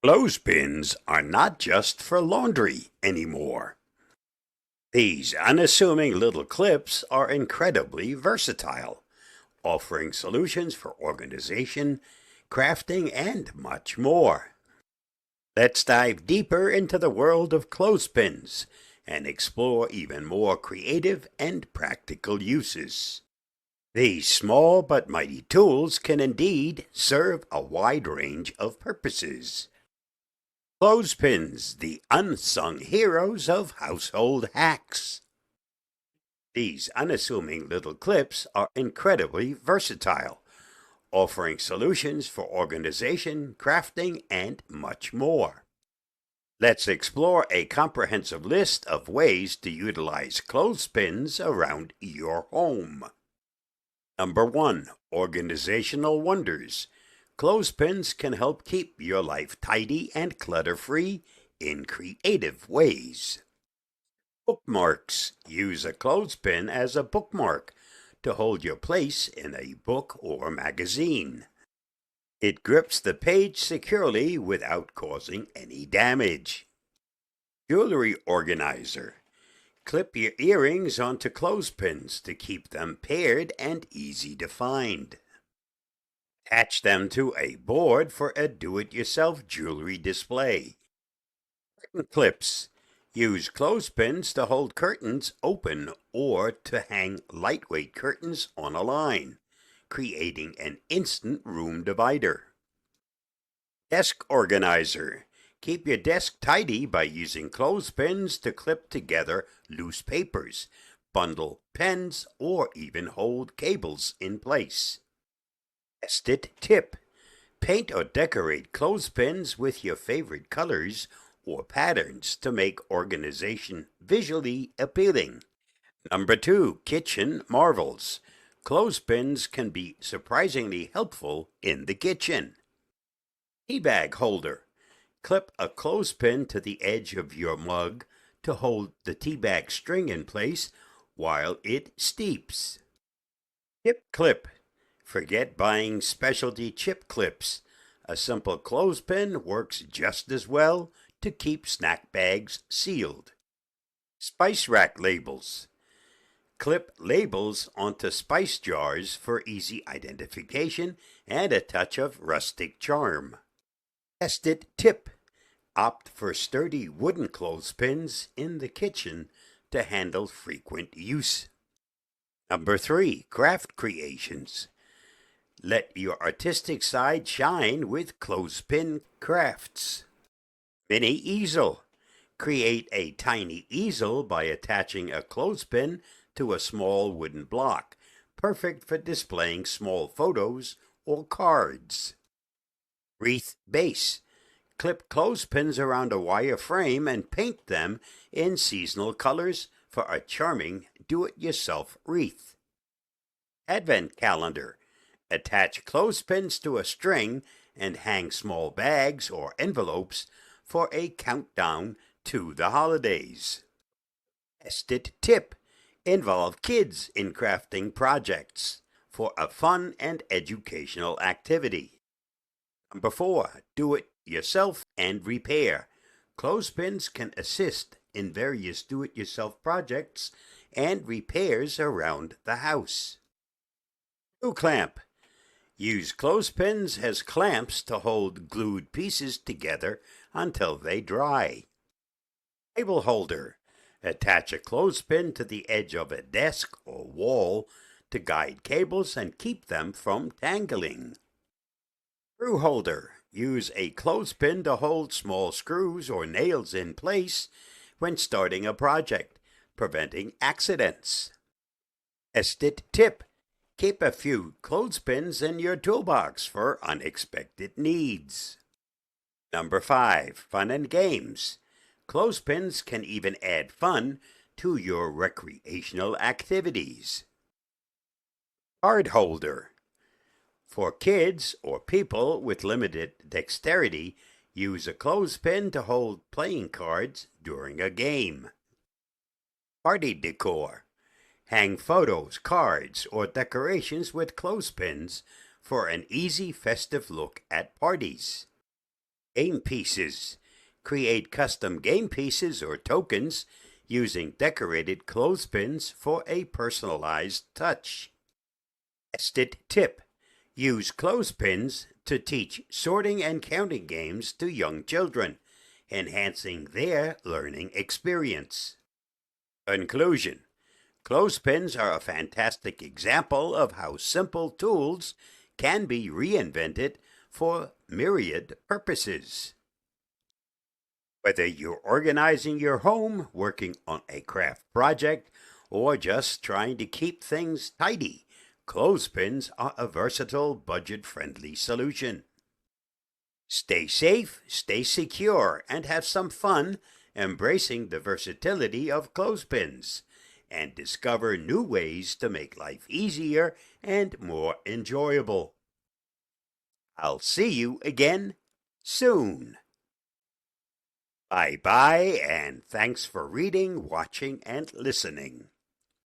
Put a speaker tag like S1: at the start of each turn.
S1: Clothespins are not just for laundry anymore. These unassuming little clips are incredibly versatile, offering solutions for organization, crafting, and much more. Let's dive deeper into the world of clothespins and explore even more creative and practical uses. These small but mighty tools can indeed serve a wide range of purposes. Clothespins, the unsung heroes of household hacks. These unassuming little clips are incredibly versatile, offering solutions for organization, crafting, and much more. Let's explore a comprehensive list of ways to utilize clothespins around your home. Number 1. Organizational wonders. Clothespins can help keep your life tidy and clutter-free in creative ways. Bookmarks. Use a clothespin as a bookmark to hold your place in a book or magazine. It grips the page securely without causing any damage. Jewelry organizer. Clip your earrings onto clothespins to keep them paired and easy to find. Attach them to a board for a do-it-yourself jewelry display. Curtain clips. Use clothespins to hold curtains open or to hang lightweight curtains on a line, creating an instant room divider. Desk organizer. Keep your desk tidy by using clothespins to clip together loose papers, bundle pens, or even hold cables in place. Test it tip. Paint or decorate clothespins with your favorite colors or patterns to make organization visually appealing. Number 2. Kitchen marvels. Clothespins can be surprisingly helpful in the kitchen. Tea bag holder. Clip a clothespin to the edge of your mug to hold the tea bag string in place while it steeps. Chip clip. Forget buying specialty chip clips. A simple clothespin works just as well to keep snack bags sealed. Spice rack labels. Clip labels onto spice jars for easy identification and a touch of rustic charm. Test it tip. Opt for sturdy wooden clothespins in the kitchen to handle frequent use. Number 3. Craft creations. Let your artistic side shine with clothespin crafts. Mini easel. Create a tiny easel by attaching a clothespin to a small wooden block, perfect for displaying small photos or cards. Wreath base. Clip clothespins around a wire frame and paint them in seasonal colors for a charming do-it-yourself wreath. Advent calendar. Attach clothespins to a string and hang small bags or envelopes for a countdown to the holidays. Test it tip. Involve kids in crafting projects for a fun and educational activity. Number 4. Do it yourself and repair. Clothespins can assist in various do-it-yourself projects and repairs around the house. Glue clamp. Use clothespins as clamps to hold glued pieces together until they dry. Cable holder. Attach a clothespin to the edge of a desk or wall to guide cables and keep them from tangling. Screw holder. Use a clothespin to hold small screws or nails in place when starting a project, preventing accidents. Test it tip. Keep a few clothespins in your toolbox for unexpected needs. Number 5. Fun and games. Clothespins can even add fun to your recreational activities. Card holder. For kids or people with limited dexterity, use a clothespin to hold playing cards during a game. Party decor. Hang photos, cards, or decorations with clothespins for an easy festive look at parties. Game pieces. Create custom game pieces or tokens using decorated clothespins for a personalized touch. Nested tip. Use clothespins to teach sorting and counting games to young children, enhancing their learning experience. Conclusion. Clothespins are a fantastic example of how simple tools can be reinvented for myriad purposes. Whether you're organizing your home, working on a craft project, or just trying to keep things tidy, clothespins are a versatile, budget-friendly solution. Stay safe, stay secure, and have some fun embracing the versatility of clothespins, and discover new ways to make life easier and more enjoyable. I'll see you again soon. Bye-bye, and thanks for reading, watching, and listening.